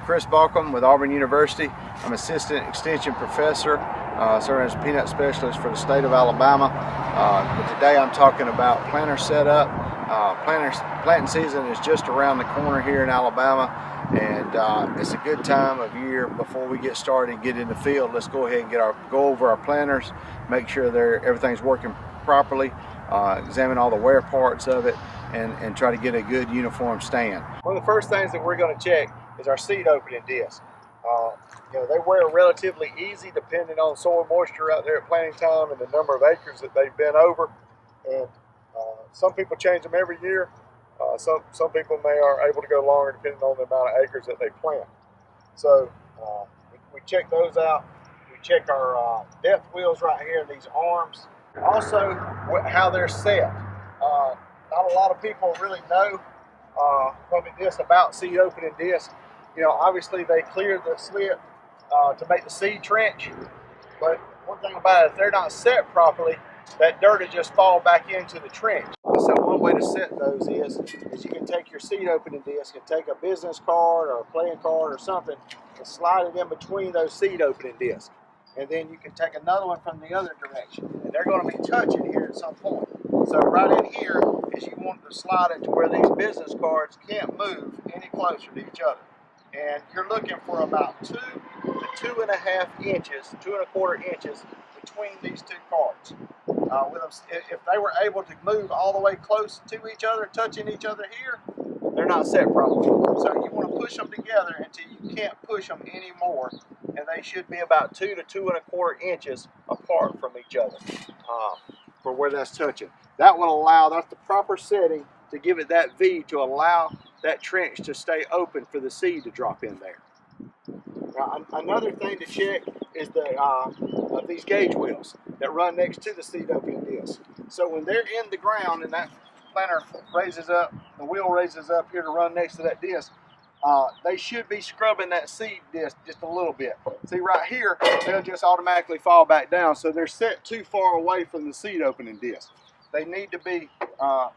Kris Balkcom with Auburn University. I'm Assistant Extension Professor, serving as a peanut specialist for the state of Alabama. But today I'm talking about planter setup. Planting season is just around the corner here in Alabama, and it's a good time of year before we get started and get in the field. Let's go ahead and go over our planters, make sure everything's working properly, examine all the wear parts of it, and try to get a good uniform stand. One of the first things that we're going to check is our seed opening disc. They wear relatively easy depending on soil moisture out there at planting time and the number of acres that they've been over. And some people change them every year. Some people are able to go longer depending on the amount of acres that they plant. So we check those out. We check our depth wheels right here, these arms. Also, how they're set. Not a lot of people really know probably this about seed opening discs. Obviously they clear the slit to make the seed trench, but one thing about it, if they're not set properly, that dirt will just fall back into the trench. So one way to set those is you can take your seed opening disc and take a business card or a playing card or something and slide it in between those seed opening discs. And then you can take another one from the other direction. And they're going to be touching here at some point. So right in here is you want to slide it to where these business cards can't move any closer to each other. And you're looking for about 2 to 2.5 inches, 2.25 inches between these two cards. If they were able to move all the way close to each other, touching each other here, they're not set properly. So you want to push them together until you can't push them anymore, and they should be about 2 to 2.25 inches apart from each other for where that's touching. That will allow, that's the proper setting to give it that V to allow that trench to stay open for the seed to drop in there. Now, another thing to check is these gauge wheels that run next to the seed opening disc. So when they're in the ground and that planter raises up, the wheel raises up here to run next to that disc, they should be scrubbing that seed disc just a little bit. See right here, they'll just automatically fall back down, so they're set too far away from the seed opening disc. They need to be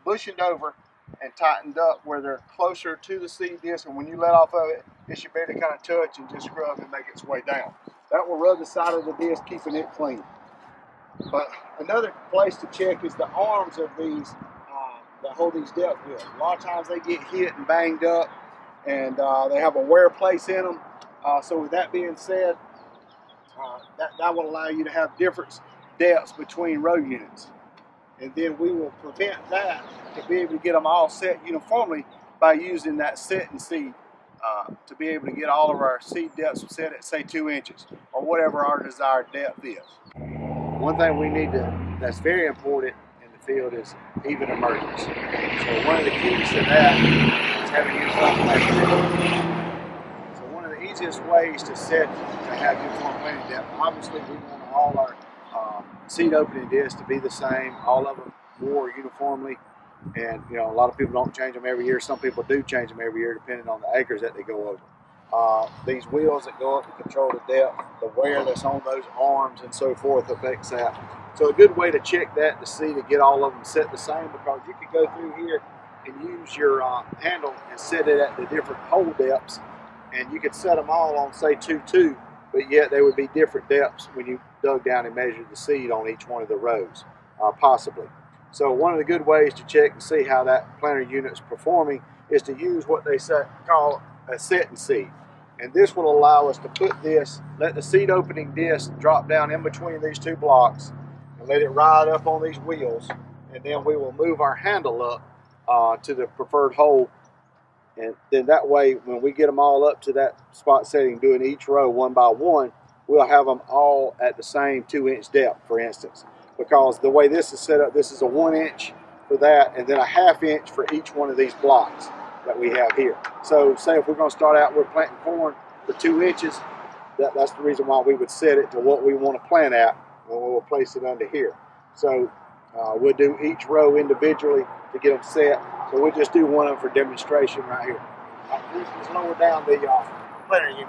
bushioned over and tightened up where they're closer to the seed disc, and when you let off of it, it should be able to kind of touch and just scrub and make its way down. That will rub the side of the disc, keeping it clean. But another place to check is the arms of these that hold these depth wheels. A lot of times they get hit and banged up, and they have a wear place in them. So with that being said, that will allow you to have different depths between row units. And then we will prevent that to be able to get them all set uniformly by using that set and seed to be able to get all of our seed depths set at, say, 2 inches or whatever our desired depth is. One thing we need that's very important in the field is even emergence. So one of the keys to that is having uniform planting. So one of the easiest ways to have uniform planting depth, obviously we want all our seed opening discs to be the same, all of them more uniformly, and a lot of people don't change them every year. Some people do change them every year depending on the acres that they go over. These wheels that go up to control the depth, the wear that's on those arms and so forth affects that. So a good way to check that to see to get all of them set the same, because you could go through here and use your handle and set it at the different hole depths, and you could set them all on, say, 2.2, but yet they would be different depths when you dug down and measured the seed on each one of the rows, possibly. So one of the good ways to check to see how that planter unit is performing is to use what they call a set and seed. And this will allow us to let the seed opening disc drop down in between these two blocks and let it ride up on these wheels, and then we will move our handle up to the preferred hole. And then that way, when we get them all up to that spot setting, doing each row one by one, we'll have them all at the same 2-inch depth, for instance. Because the way this is set up, this is a 1 inch for that, and then a 1/2 inch for each one of these blocks that we have here. So say if we're going to start out, we're planting corn for 2 inches, that's the reason why we would set it to what we want to plant at, and we'll place it under here. So we'll do each row individually to get them set. So we'll just do one of them for demonstration right here. Let's lower down the planter unit.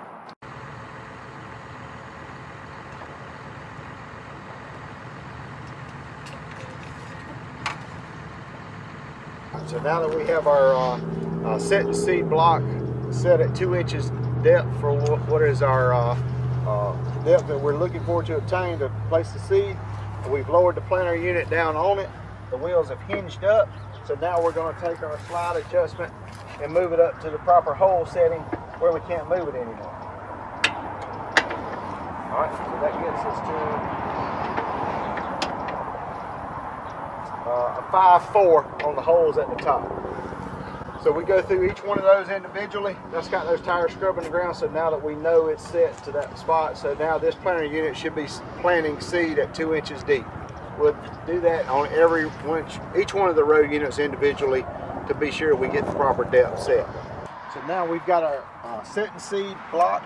So now that we have our set and seed block set at 2 inches depth for what is our depth that we're looking for to obtain to place the seed. We've lowered the planter unit down on it. The wheels have hinged up. So now we're going to take our slide adjustment and move it up to the proper hole setting where we can't move it anymore. All right, so that gets us to a 5-4 on the holes at the top. So we go through each one of those individually. That's got those tires scrubbing the ground, so now that we know it's set to that spot, so now this planter unit should be planting seed at 2 inches deep. We'll do that on each one of the row units individually to be sure we get the proper depth set. So now we've got our setting seed block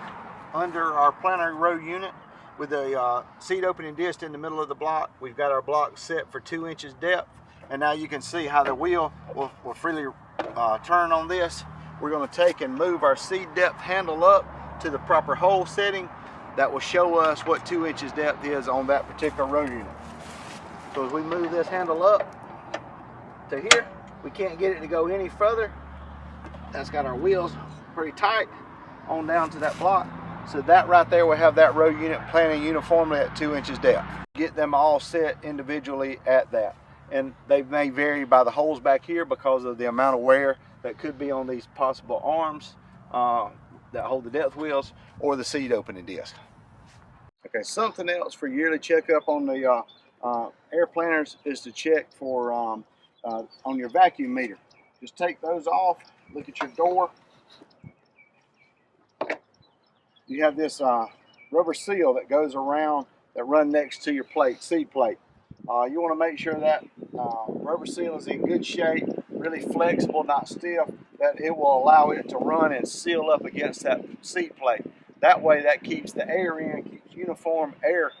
under our planter row unit with a seed opening disc in the middle of the block. We've got our block set for 2 inches depth, and now you can see how the wheel will freely turn on this. We're going to take and move our seed depth handle up to the proper hole setting. That will show us what 2 inches depth is on that particular row unit. So as we move this handle up to here, we can't get it to go any further. That's got our wheels pretty tight on down to that block. So that right there will have that row unit planting uniformly at 2 inches depth. Get them all set individually at that. And they may vary by the holes back here because of the amount of wear that could be on these possible arms that hold the depth wheels or the seed opening disc. Okay, something else for yearly checkup on the air planters is to check for on your vacuum meter. Just take those off, look at your door. You have this rubber seal that goes around that run next to your plate, seed plate. You want to make sure that rubber seal is in good shape, really flexible, not stiff, that it will allow it to run and seal up against that seed plate. That way that keeps the air in, keeps uniform air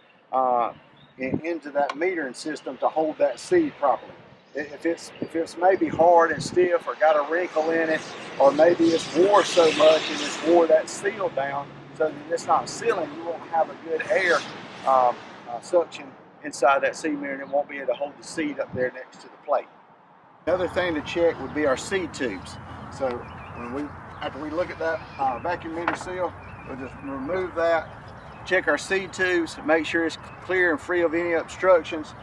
into that metering system to hold that seed properly. If it's maybe hard and stiff or got a wrinkle in it, or maybe it's wore so much and it's wore that seal down so that it's not sealing, you won't have a good air suction inside that seed meter, and it won't be able to hold the seed up there next to the plate. Another thing to check would be our seed tubes. So after we look at that vacuum meter seal, we'll just remove that, check our seed tubes, make sure it's clear and free of any obstructions.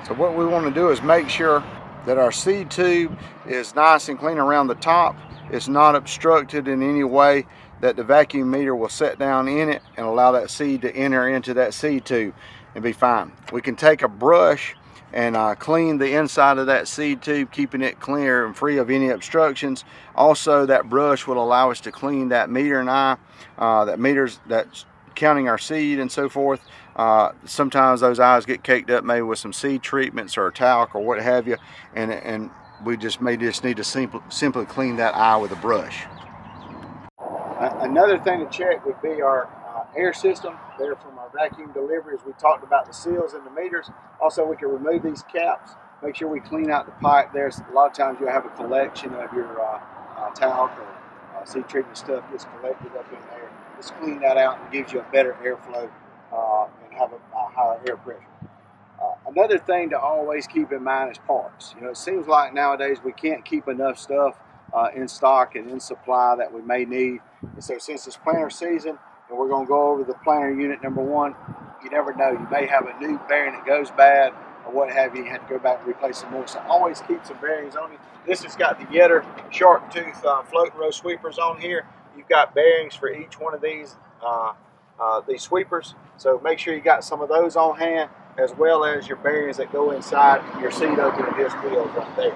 So what we want to do is make sure that our seed tube is nice and clean around the top. It's not obstructed in any way, that the vacuum meter will set down in it and allow that seed to enter into that seed tube and be fine. We can take a brush and clean the inside of that seed tube, keeping it clear and free of any obstructions. Also, that brush will allow us to clean that meter and eye, that's counting our seed and so forth. Sometimes those eyes get caked up maybe with some seed treatments or talc or what have you, and we may just need to simply clean that eye with a brush. Another thing to check would be our air system there from our vacuum deliveries. We talked about the seals and the meters. Also, we can remove these caps, make sure we clean out the pipe. There's a lot of times you'll have a collection of your talc or seed treatment stuff gets collected up in there. Just clean that out and gives you a better airflow and have a higher air pressure. Another thing to always keep in mind is parts. You know, it seems like nowadays we can't keep enough stuff in stock and in supply that we may need. And so since it's planter season and we're going to go over the planter unit number 1, you never know. You may have a new bearing that goes bad or what have you. You have to go back and replace some more. So always keep some bearings on it. This has got the Yetter sharp tooth float row sweepers on here. You've got bearings for each one of these sweepers. So make sure you got some of those on hand, as well as your bearings that go inside your seed opening disc wheels right there.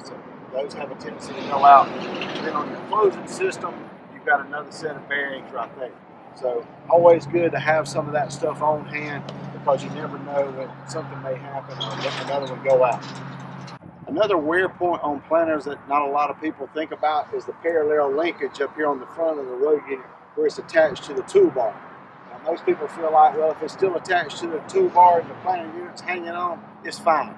So those have a tendency to go out. And then on your closing system, you've got another set of bearings right there. So always good to have some of that stuff on hand, because you never know that something may happen or another one go out. Another wear point on planters that not a lot of people think about is the parallel linkage up here on the front of the row unit where it's attached to the toolbar. Now, most people feel like, well, if it's still attached to the toolbar and the planter unit's hanging on, it's fine.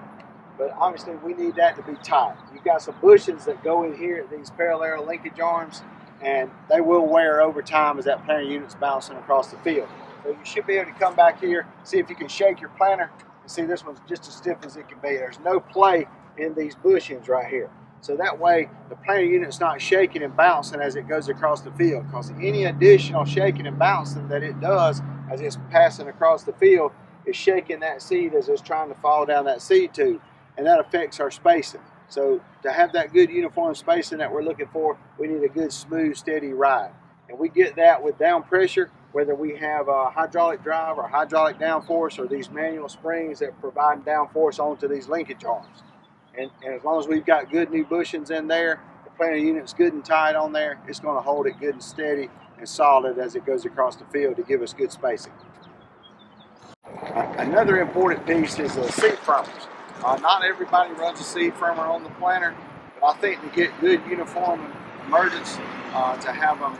But obviously we need that to be tight. You've got some bushings that go in here at these parallel linkage arms, and they will wear over time as that planter unit's bouncing across the field. So you should be able to come back here, see if you can shake your planter, and see this one's just as stiff as it can be. There's no play in these bushings right here. So that way the planter unit's not shaking and bouncing as it goes across the field, because any additional shaking and bouncing that it does as it's passing across the field is shaking that seed as it's trying to fall down that seed tube, and that affects our spacing. So to have that good uniform spacing that we're looking for, we need a good, smooth, steady ride. And we get that with down pressure, whether we have a hydraulic drive or hydraulic downforce or these manual springs that provide downforce onto these linkage arms. And as long as we've got good new bushings in there, the planter unit's good and tight on there, it's going to hold it good and steady and solid as it goes across the field to give us good spacing. Another important piece is the seed firmers. Not everybody runs a seed firmer on the planter, but I think to get good uniform emergence, to have them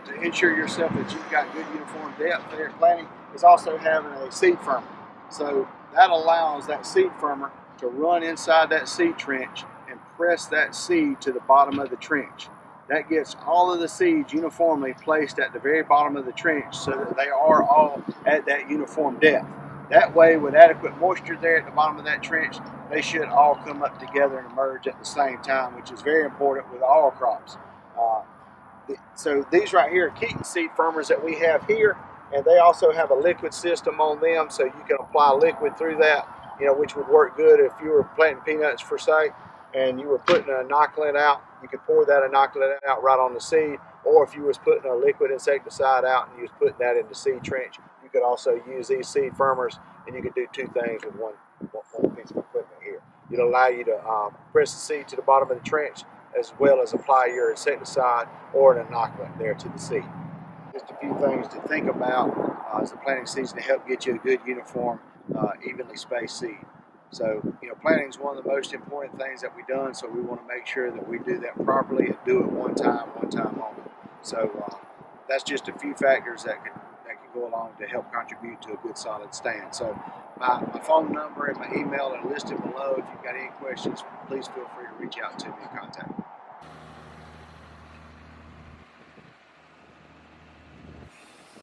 to ensure yourself that you've got good uniform depth there planting, is also having a seed firmer. So that allows that seed firmer to run inside that seed trench and press that seed to the bottom of the trench. That gets all of the seeds uniformly placed at the very bottom of the trench so that they are all at that uniform depth. That way, with adequate moisture there at the bottom of that trench, they should all come up together and emerge at the same time, which is very important with all crops. So these right here are Keaton seed firmers that we have here, and they also have a liquid system on them, so you can apply liquid through that, which would work good if you were planting peanuts for say, and you were putting an inoculant out. You could pour that inoculant out right on the seed, or if you was putting a liquid insecticide out and you was putting that in the seed trench, you could also use these seed firmers, and you could do two things with one piece of equipment here. It'll allow you to press the seed to the bottom of the trench, as well as apply your insecticide or an inoculant there to the seed. Just a few things to think about as the planting season to help get you a good, uniform, evenly spaced seed. So, planting is one of the most important things that we've done, so we want to make sure that we do that properly and do it one time only. So that's just a few factors that can go along to help contribute to a good, solid stand. So my phone number and my email are listed below. If you've got any questions, please feel free to reach out to me and contact me.